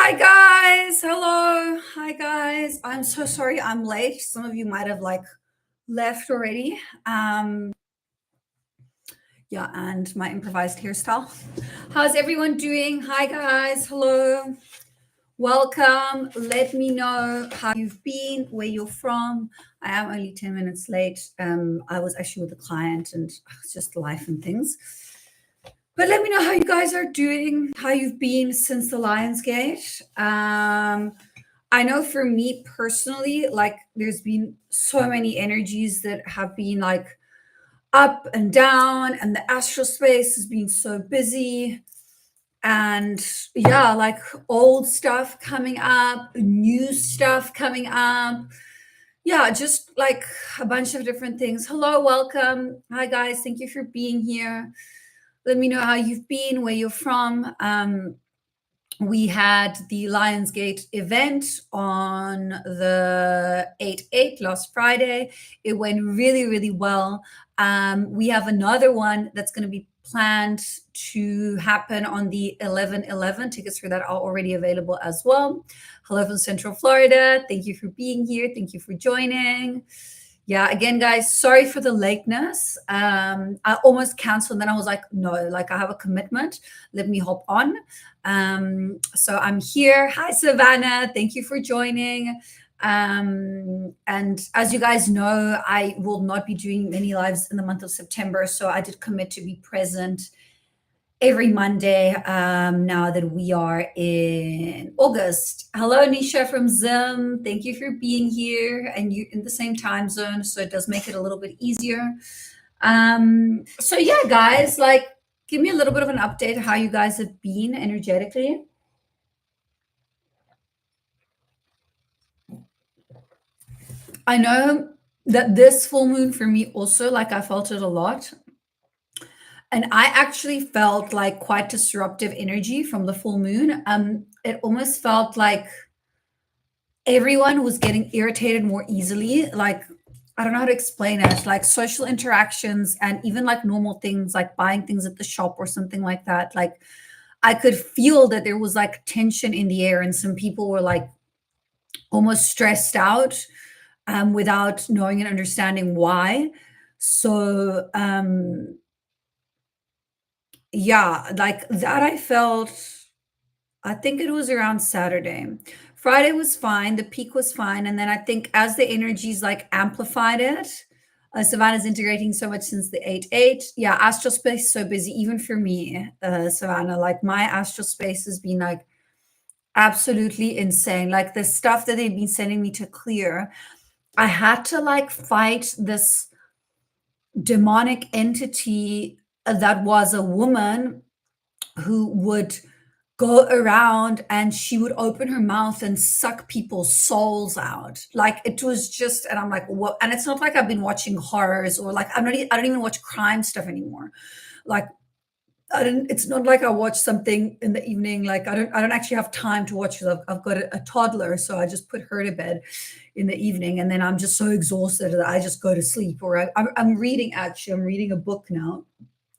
Hi guys. Hello. Hi guys. I'm so sorry I'm late. Some of you might have left already. Yeah, and my improvised hairstyle. How's everyone doing? Hi guys. Hello. Welcome. Let me know how you've been, where you're from. I am only 10 minutes late. I was actually with a client and it's just life and things. But let me know how you guys are doing, how you've been since the Lionsgate. I know for me personally, there's been so many energies that have been up and down, and the astral space has been so busy. And yeah, old stuff coming up, new stuff coming up. Yeah, just a bunch of different things. Hello, welcome. Hi, guys. Thank you for being here. Let me know how you've been, where you're from. We had the Lionsgate event on the 8/8 last Friday. It went really, really well. We have another one that's going to be planned to happen on the 11/11. Tickets for that are already available as well. Hello from Central Florida. Thank you for being here. Thank you for joining. Yeah, again, guys, sorry for the lateness. I almost canceled, and then I was like, no, I have a commitment. Let me hop on. So I'm here. Hi, Savannah. Thank you for joining. And as you guys know, I will not be doing many lives in the month of September. So I did commit to be present every Monday now that we are in August. Hello, Nisha from Zim. Thank you for being here, and you in the same time zone, so it does make it a little bit easier. So yeah, guys, give me a little bit of an update how you guys have been energetically. I know that this full moon for me also, I felt it a lot. And I actually felt quite disruptive energy from the full moon. It almost felt like everyone was getting irritated more easily. I don't know how to explain it. Social interactions and even normal things, like buying things at the shop or something like that. I could feel that there was tension in the air, and some people were almost stressed out without knowing and understanding why. So yeah, that I felt. I think it was around Saturday. Friday was fine. The peak was fine. And then I think as the energies amplified it, Savannah's integrating so much since the 8/8. Yeah, astral space so busy, even for me, Savannah. My astral space has been absolutely insane. The stuff that they've been sending me to clear, I had to fight this demonic entity that was a woman who would go around, and she would open her mouth and suck people's souls out. It was just, and I'm like, what? And it's not like I've been watching horrors, or I don't even watch crime stuff anymore. It's not like I watch something in the evening. I don't actually have time to watch, because I've got a toddler, so I just put her to bed in the evening, and then I'm just so exhausted that I just go to sleep. Or I'm reading a book now.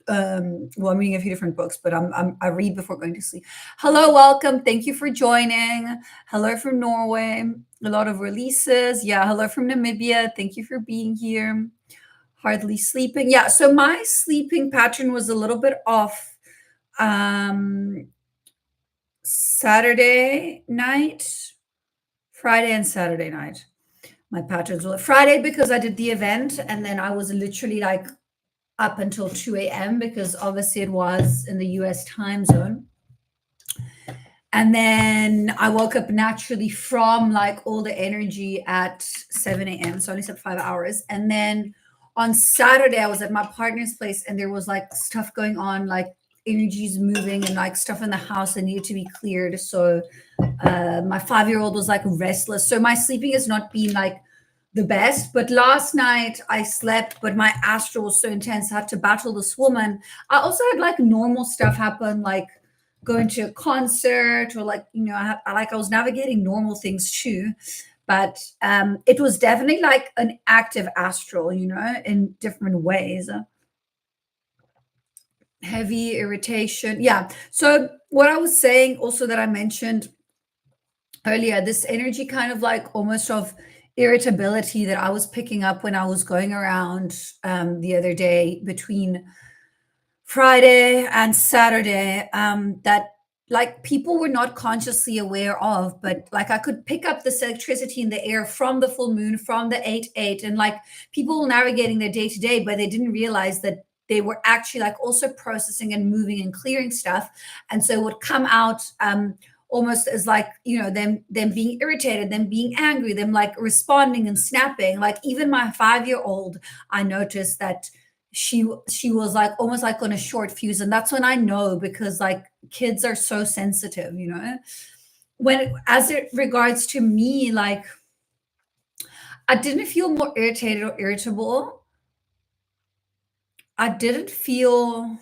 Well, I'm reading a few different books, but I read before going to sleep. Hello, welcome. Thank you for joining. Hello from Norway. A lot of releases. Yeah, hello from Namibia. Thank you for being here. Hardly sleeping. Yeah, so my sleeping pattern was a little bit off Saturday night, Friday and Saturday night. My patterns were Friday because I did the event, and then I was literally up until 2 a.m. because obviously it was in the US time zone. And then I woke up naturally from all the energy at 7 a.m. So I only slept 5 hours. And then on Saturday, I was at my partner's place, and there was stuff going on, energies moving, and stuff in the house that needed to be cleared. So my 5-year-old was restless. So my sleeping has not been the best. But last night I slept, but my astral was so intense. I had to battle this woman. I also had normal stuff happen, going to a concert, or I was navigating normal things too. But it was definitely an active astral, in different ways. Heavy irritation. Yeah. So what I was saying also that I mentioned earlier, this energy kind of like almost of irritability that I was picking up when I was going around the other day between Friday and Saturday, that like people were not consciously aware of, but like I could pick up this electricity in the air from the full moon, from the 8-8, and like people were navigating their day to day, but they didn't realize that they were actually like also processing and moving and clearing stuff. And so it would come out almost as like, you know, them being irritated, them being angry, them like responding and snapping. Like even my 5-year-old, I noticed that she was like almost like on a short fuse, and that's when I know, because like kids are so sensitive, you know. When as it regards to me, like I didn't feel more irritated or irritable. I didn't feel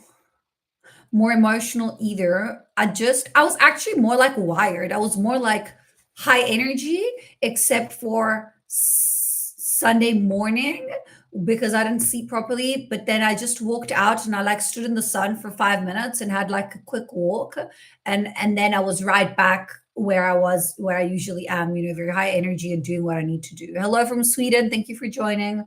more emotional either. I was actually more like wired. I was more like high energy, except for Sunday morning because I didn't sleep properly. But then I just walked out and I like stood in the sun for 5 minutes and had like a quick walk, and then I was right back where I was, where I usually am. You know, very high energy and doing what I need to do. Hello from Sweden. Thank you for joining.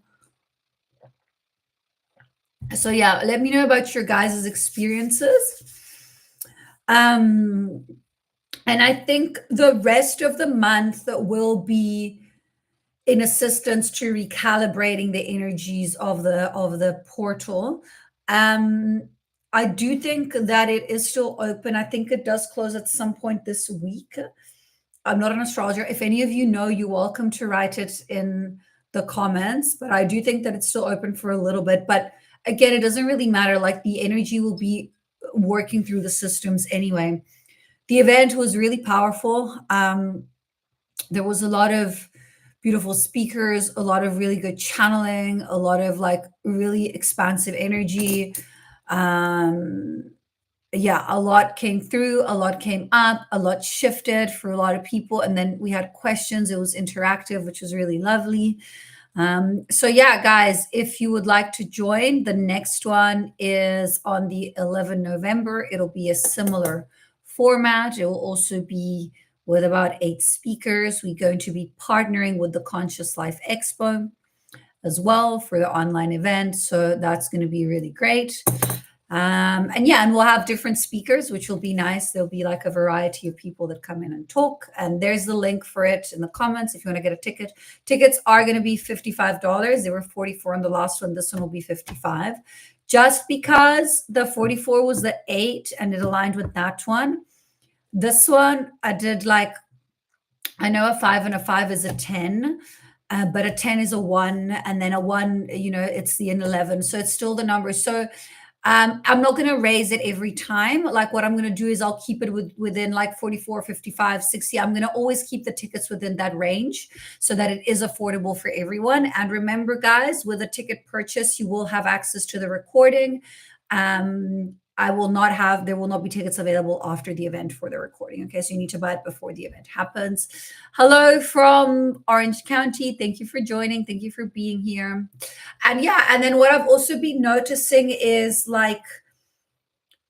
So yeah, let me know about your guys' experiences. Um, and I think the rest of the month will be in assistance to recalibrating the energies of the portal. Um, I do think that it is still open. I think it does close at some point this week. I'm not an astrologer. If any of you know, you're welcome to write it in the comments. But I do think that it's still open for a little bit. But again, it doesn't really matter. Like the energy will be working through the systems anyway. The event was really powerful. There was a lot of beautiful speakers, a lot of really good channeling, a lot of like really expansive energy. Um, yeah, a lot came through, a lot came up, a lot shifted for a lot of people. And then we had questions. It was interactive, which was really lovely. So yeah, guys, if you would like to join, the next one is on the 11th November. It'll be a similar format. It will also be with about 8 speakers. We're going to be partnering with the Conscious Life Expo as well for the online event. So that's going to be really great. And yeah, and we'll have different speakers, which will be nice. There'll be like a variety of people that come in and talk. And there's the link for it in the comments if you want to get a ticket. Tickets are going to be $55. They were $44 on the last one. This one will be $55. Just because the 44 was the 8 and it aligned with that one. This one I did like, I know a 5 and a 5 is a 10. But a 10 is a 1, and then a 1, you know, it's the 11. So it's still the number. So I'm not going to raise it every time. Like what I'm going to do is I'll keep it within like 44, 55, 60. I'm going to always keep the tickets within that range so that it is affordable for everyone. And remember, guys, with a ticket purchase, you will have access to the recording. There will not be tickets available after the event for the recording. Okay, so you need to buy it before the event happens. Hello from Orange County. Thank you for joining. Thank you for being here. And yeah, and then what I've also been noticing is like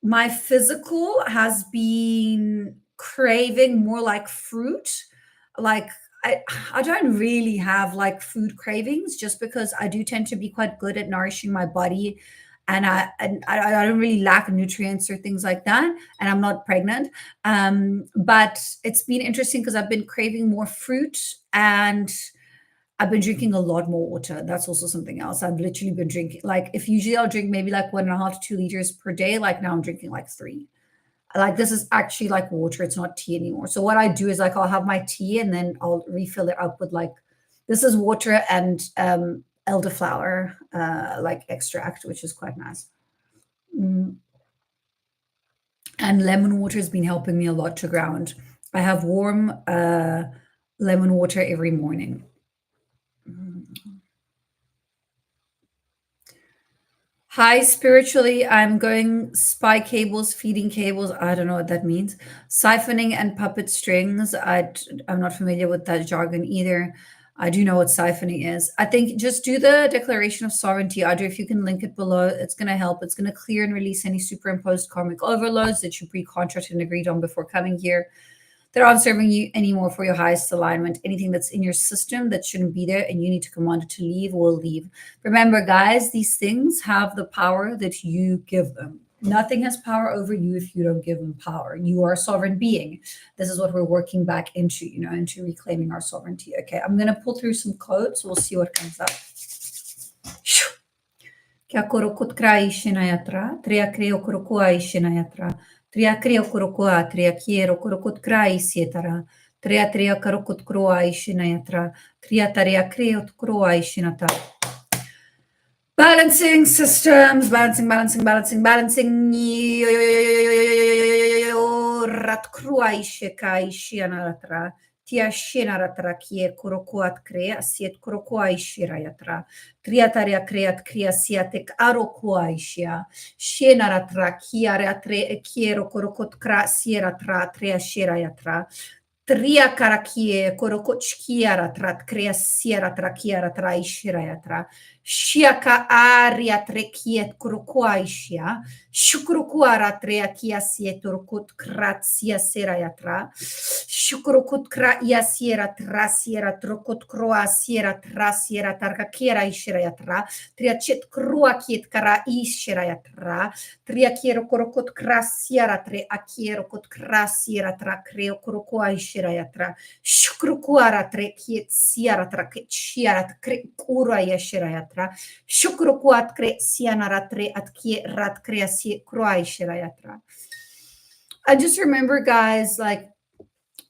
my physical has been craving more like fruit. Like I don't really have like food cravings just because I do tend to be quite good at nourishing my body, and I don't really lack nutrients or things like that, and I'm not pregnant. But it's been interesting because I've been craving more fruit, and I've been drinking a lot more water. That's also something else. I've literally been drinking, like, if usually I'll drink maybe like 1.5 to 2 liters per day, like now I'm drinking like 3. Like this is actually like water. It's not tea anymore. So what I do is like I'll have my tea and then I'll refill it up with like, this is water and elderflower like extract, which is quite nice. And lemon water has been helping me a lot to ground. I have warm lemon water every morning. Hi, spiritually, I'm going spy cables, feeding cables. I don't know what that means. Siphoning and puppet strings. I'm not familiar with that jargon either. I do know what siphoning is. I think just do the declaration of sovereignty, Audrey. If you can link it below, it's going to help. It's going to clear and release any superimposed karmic overloads that you pre-contracted and agreed on before coming here. that aren't serving you anymore for your highest alignment. Anything that's in your system that shouldn't be there and you need to command it to leave will leave. Remember, guys, these things have the power that you give them. Nothing has power over you if you don't give them power. You are a sovereign being. This is what we're working back into, into reclaiming our sovereignty. Okay, I'm going to pull through some codes. We'll see what comes up. Kia korokot krai shinayatra, tria creo korokua shinayatra, tria creo korokua, tria kiero korokot krai sietara, tria korokot kroa shinayatra, tria taria creo kroa shinata. Balancing systems, balancing. Rat kruaishe kai shianaratra, tia shinaratra kie korokuat krea, siet korokuaishirayatra, triataria creat crea siatek arokuaishia, shinaratra kiaratre kiero korokot kra sieratra, tria shirayatra, tria karakie korokochkiara trat crea sieratra kiara traishirayatra, shiaka aria trekiet kurukuaishia, shukrukuara treakia sieturkut kratsia serayatra, shukrukut kraia siera trasiera trokut kroa siera trasiera tarkakiera ishirayatra, triachet kruakiet kara ishirayatra, triakiero korokut krasiera tre akiero kut krasiera tra creo kurukuaishirayatra, shukrukuara trekiet siera trakichiara kuraya shirayatra, shukrukuat kre sianaratre atkie rat kreasi kroai shirayatra. I just remember, guys, like,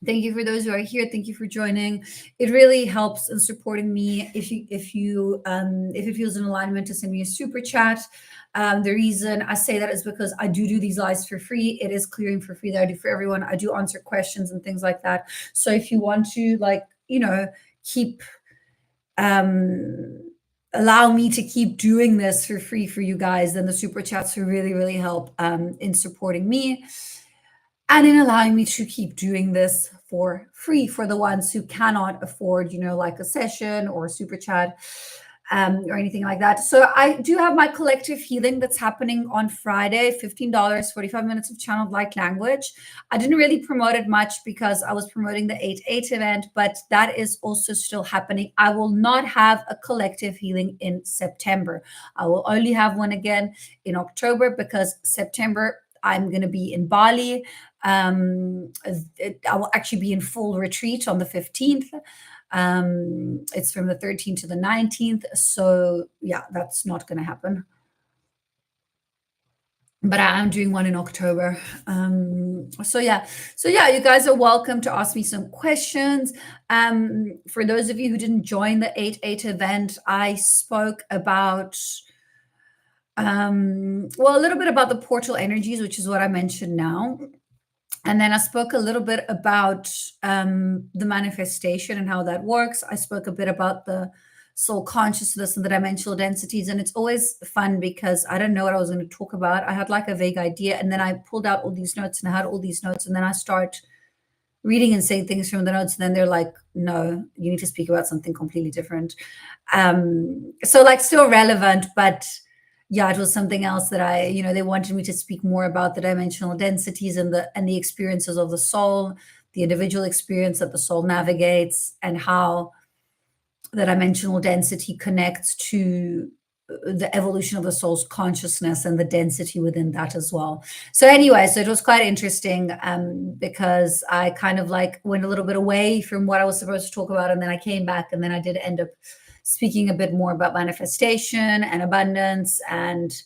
thank you for those who are here. Thank you for joining. It really helps in supporting me if it feels in alignment to send me a super chat. The reason I say that is because I do these lives for free. It is clearing for free that I do for everyone. I do answer questions and things like that. So if you want to, keep allow me to keep doing this for free for you guys, then the super chats will really, really help in supporting me and in allowing me to keep doing this for free for the ones who cannot afford, like a session or a super chat or anything like that. So I do have my collective healing that's happening on Friday, $15, 45 minutes of channeled light language. I didn't really promote it much because I was promoting the 8/8 event, but that is also still happening. I will not have a collective healing in September. I will only have one again in October because September I'm going to be in Bali. I will actually be in full retreat on the 15th. It's from the 13th to the 19th. So yeah, that's not going to happen. But I am doing one in October. So yeah, you guys are welcome to ask me some questions. For those of you who didn't join the 8/8 event, I spoke about a little bit about the portal energies, which is what I mentioned now. And then I spoke a little bit about the manifestation and how that works. I spoke a bit about the soul consciousness and the dimensional densities. And it's always fun because I don't know what I was going to talk about. I had like a vague idea, and then I pulled out all these notes and I had all these notes, and then I start reading and saying things from the notes, and then they're like, no, you need to speak about something completely different. So like still relevant, but yeah, it was something else that they wanted me to speak more about the dimensional densities and the experiences of the soul, the individual experience that the soul navigates, and how the dimensional density connects to the evolution of the soul's consciousness and the density within that as well. So anyway, so it was quite interesting because I kind of like went a little bit away from what I was supposed to talk about, and then I came back, and then I did end up speaking a bit more about manifestation and abundance and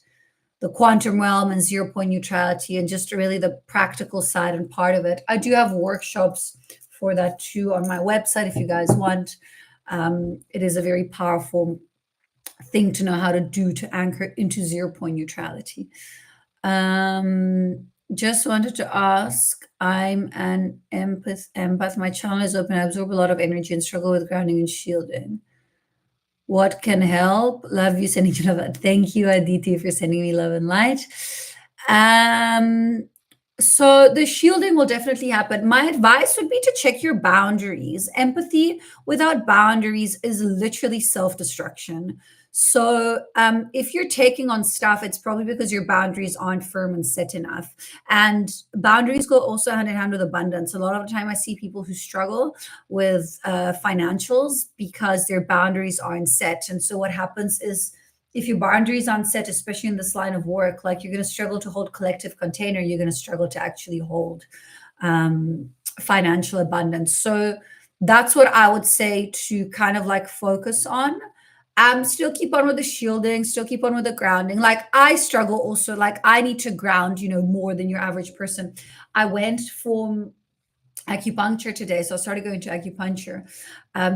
the quantum realm and 0 point neutrality and just really the practical side and part of it. I do have workshops for that too on my website if you guys want. It is a very powerful thing to know how to do to anchor into 0 point neutrality. Just wanted to ask, I'm an empath. My channel is open. I absorb a lot of energy and struggle with grounding and shielding. What can help? Love you, sending you love. Thank you, Aditi, for sending me love and light. So the shielding will definitely happen. My advice would be to check your boundaries. Empathy without boundaries is literally self-destruction. So, if you're taking on stuff, it's probably because your boundaries aren't firm and set enough. And boundaries go also hand in hand with abundance. A lot of the time, I see people who struggle with financials because their boundaries aren't set. And so, what happens is, if your boundaries aren't set, especially in this line of work, like you're going to struggle to hold collective container, you're going to struggle to actually hold financial abundance. So, that's what I would say to kind of like focus on. Still keep on with the shielding, still keep on with the grounding. Like I struggle also, like I need to ground, more than your average person. I went for acupuncture today. So I started going to acupuncture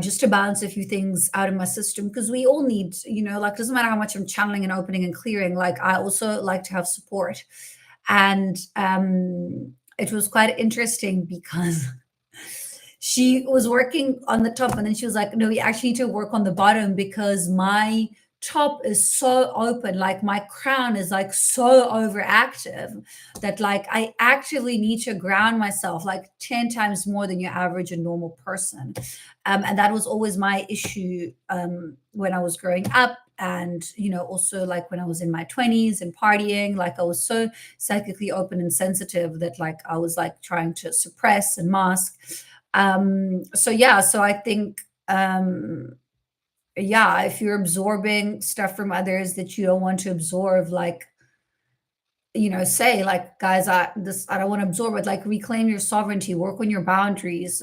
just to balance a few things out of my system because we all need, like, doesn't matter how much I'm channeling and opening and clearing. Like I also like to have support. And it was quite interesting because she was working on the top and then she was like, no, we actually need to work on the bottom because my top is so open, like my crown is like so overactive that like I actively need to ground myself like 10 times more than your average and normal person. And that was always my issue when I was growing up, and also like when I was in my 20s and partying, like I was so psychically open and sensitive that like I was like trying to suppress and mask. So I think if you're absorbing stuff from others that you don't want to absorb, like say like, guys, I don't want to absorb it. Like reclaim your sovereignty, work on your boundaries,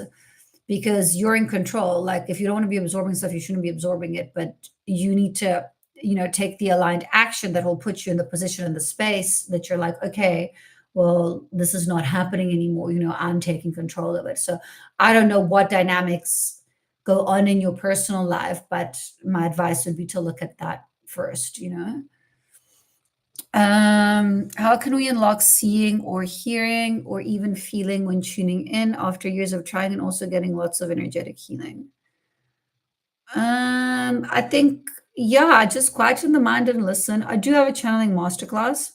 because you're in control. Like if you don't want to be absorbing stuff, you shouldn't be absorbing it, but you need to take the aligned action that will put you in the position in the space that you're like, okay, well, this is not happening anymore. I'm taking control of it. So I don't know what dynamics go on in your personal life, but my advice would be to look at that first. How can we unlock seeing or hearing or even feeling when tuning in after years of trying and also getting lots of energetic healing? I think, just quieten the mind and listen. I do have a channeling masterclass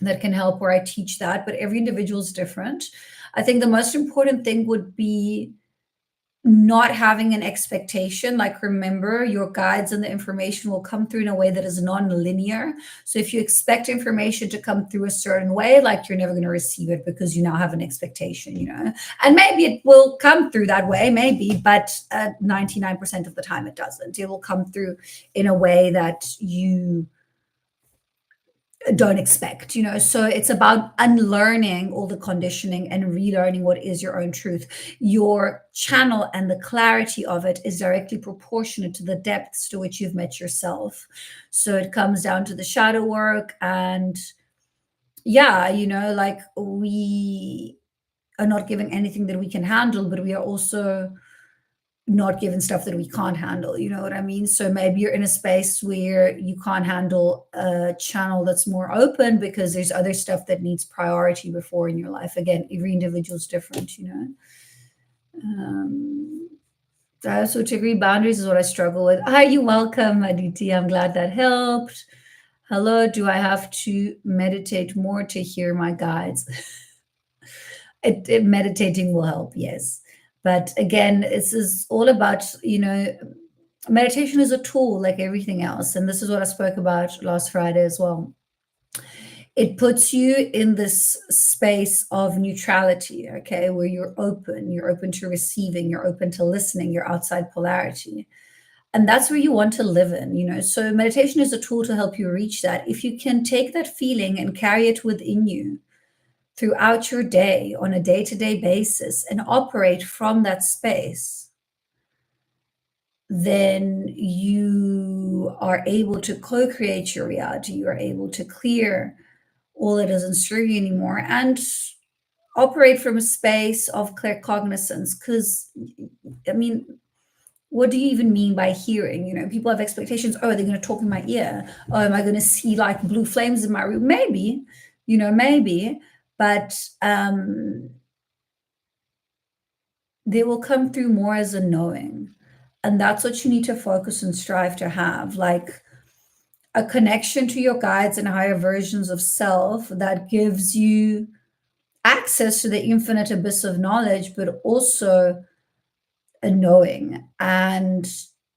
that can help where I teach that, but every individual is different. I think the most important thing would be not having an expectation. Like remember, your guides and the information will come through in a way that is non-linear. So if you expect information to come through a certain way, like you're never going to receive it because you now have an expectation, and maybe it will come through that way, maybe, but 99% of the time it doesn't. It will come through in a way that you don't expect. So it's about unlearning all the conditioning and relearning what is your own truth. Your channel and the clarity of it is directly proportionate to the depths to which you've met yourself. So it comes down to the shadow work, and like we are not given anything that we can handle, but we are also not given stuff that we can't handle. You know what I mean? So maybe you're in a space where you can't handle a channel that's more open because there's other stuff that needs priority before in your life. Again, every individual is different. I also to agree, boundaries is what I struggle with. Hi, you welcome, Aditi. I'm glad that helped. Hello, do I have to meditate more to hear my guides? Meditating will help, yes. But again, this is all about, meditation is a tool like everything else. And this is what I spoke about last Friday as well. It puts you in this space of neutrality, okay, where you're open to receiving, you're open to listening, you're outside polarity. And that's where you want to live in. So meditation is a tool to help you reach that. If you can take that feeling and carry it within you throughout your day on a day-to-day basis and operate from that space, then you are able to co-create your reality. You are able to clear all that doesn't serve you anymore and operate from a space of clear cognizance. Because, I mean, what do you even mean by hearing? People have expectations. Oh, they're going to talk in my ear. Oh, am I going to see like blue flames in my room? Maybe, maybe. But they will come through more as a knowing. And that's what you need to focus and strive to have, like a connection to your guides and higher versions of self that gives you access to the infinite abyss of knowledge, but also a knowing. And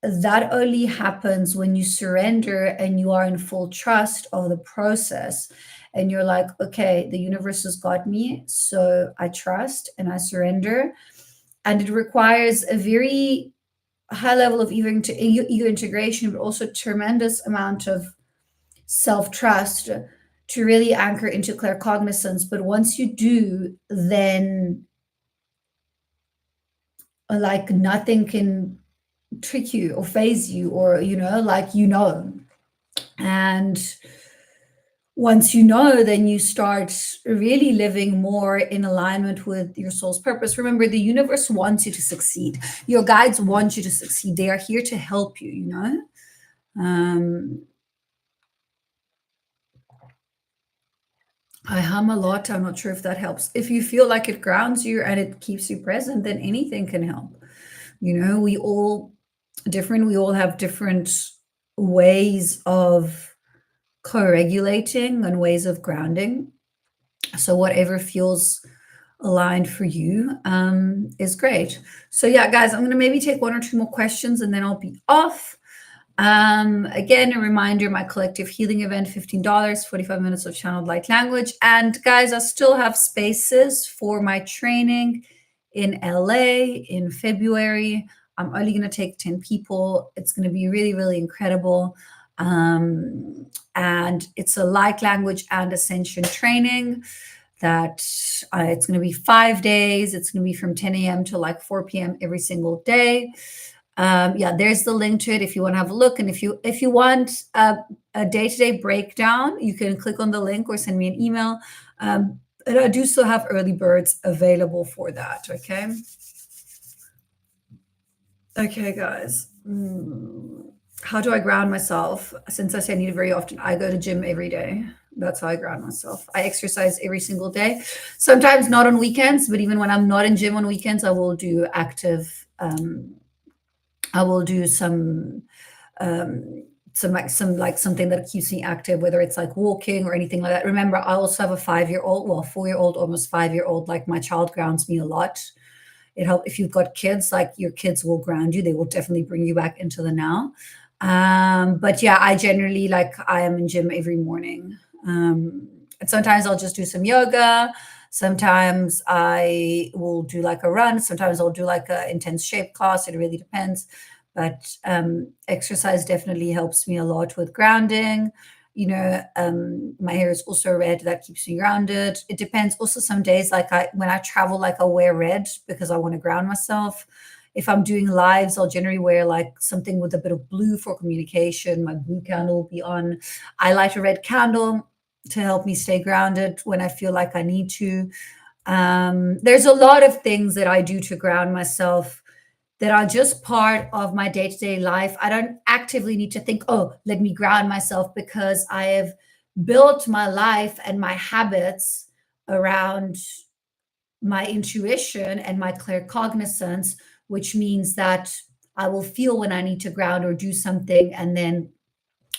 that only happens when you surrender and you are in full trust of the process. And you're like, okay, the universe has got me. So I trust and I surrender. And it requires a very high level of ego integration, but also tremendous amount of self trust to really anchor into claircognizance. But once you do, then like nothing can trick you or phase you, or like and once you know, then you start really living more in alignment with your soul's purpose. Remember, the universe wants you to succeed. Your guides want you to succeed. They are here to help you, I hum a lot. I'm not sure if that helps. If you feel like it grounds you and it keeps you present, then anything can help. We all different. We all have different ways of co-regulating and ways of grounding. So whatever feels aligned for you is great. So yeah, guys, I'm going to maybe take one or two more questions and then I'll be off. Again, a reminder, my collective healing event, $15, 45 minutes of channeled light language. And guys, I still have spaces for my training in LA in February. I'm only going to take 10 people. It's going to be really, really incredible. And it's a light language and ascension training that it's going to be 5 days. It's going to be from 10 a.m. to like 4 p.m. every single day. Yeah, there's the link to it if you want to have a look. And if you want a day-to-day breakdown, you can click on the link or send me an email. And I do still have early birds available for that. Okay. Okay, guys. How do I ground myself? Since I say I need it very often, I go to gym every day. That's how I ground myself. I exercise every single day. Sometimes not on weekends, but even when I'm not in gym on weekends, I will do active. I will do some something that keeps me active, whether it's like walking or anything like that. Remember, I also have a 5-year-old, well, 4-year-old, almost 5-year-old. Like my child grounds me a lot. It helps if you've got kids, like your kids will ground you. They will definitely bring you back into the now. But yeah, I generally I am in gym every morning. And sometimes I'll just do some yoga. Sometimes I will do like a run. Sometimes I'll do like a intense shape class. It really depends. But exercise definitely helps me a lot with grounding. My hair is also red. That keeps me grounded. It depends. Also, some days, when I travel, I'll wear red because I want to ground myself. If I'm doing lives, I'll generally wear something with a bit of blue for communication. My blue candle will be on. I light a red candle to help me stay grounded when I feel like I need to. There's a lot of things that I do to ground myself that are just part of my day-to-day life. I don't actively need to think, oh, let me ground myself, because I have built my life and my habits around my intuition and my claircognizance, which means that I will feel when I need to ground or do something, and then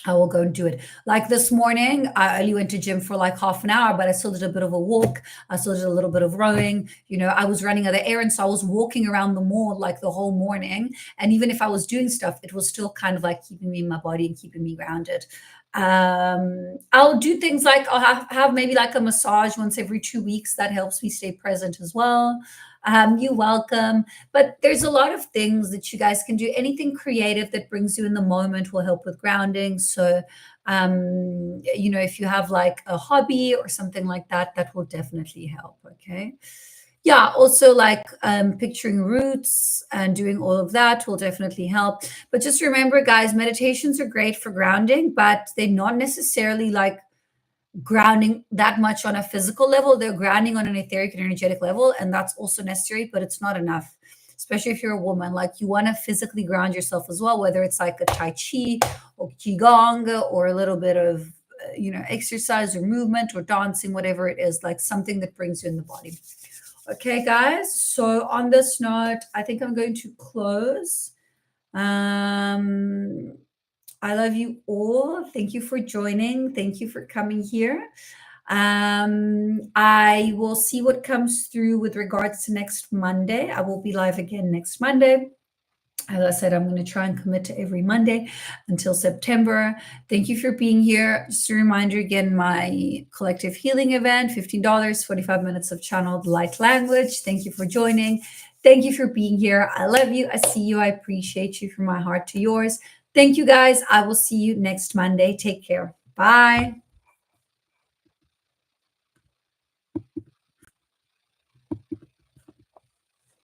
I will go and do it. Like this morning, I only went to gym for like half an hour, but I still did a bit of a walk. I still did a little bit of rowing. I was running other errands. So I was walking around the mall like the whole morning. And even if I was doing stuff, it was still kind of like keeping me in my body and keeping me grounded. I'll do things like I'll have maybe like a massage once every 2 weeks. That helps me stay present as well. You're welcome. But there's a lot of things that you guys can do. Anything creative that brings you in the moment will help with grounding. So, if you have like a hobby or something like that, that will definitely help. Okay. Yeah. Also, picturing roots and doing all of that will definitely help. But just remember, guys, meditations are great for grounding, but they're not necessarily grounding that much on a physical level. They're grounding on an etheric and energetic level, and that's also necessary, but it's not enough, especially if you're a woman. You want to physically ground yourself as well, whether it's like a tai chi or qigong or a little bit of exercise or movement or dancing, whatever it is, like something that brings you in the body. Okay, guys, so on this note, I think I'm going to close. I love you all. Thank you for joining. Thank you for coming here. I will see what comes through with regards to next Monday. I will be live again next Monday. As I said, I'm going to try and commit to every Monday until September. Thank you for being here. Just a reminder again, my collective healing event, $15, 45 minutes of channeled light language. Thank you for joining. Thank you for being here. I love you. I see you. I appreciate you from my heart to yours. Thank you, guys. I will see you next Monday. Take care. Bye.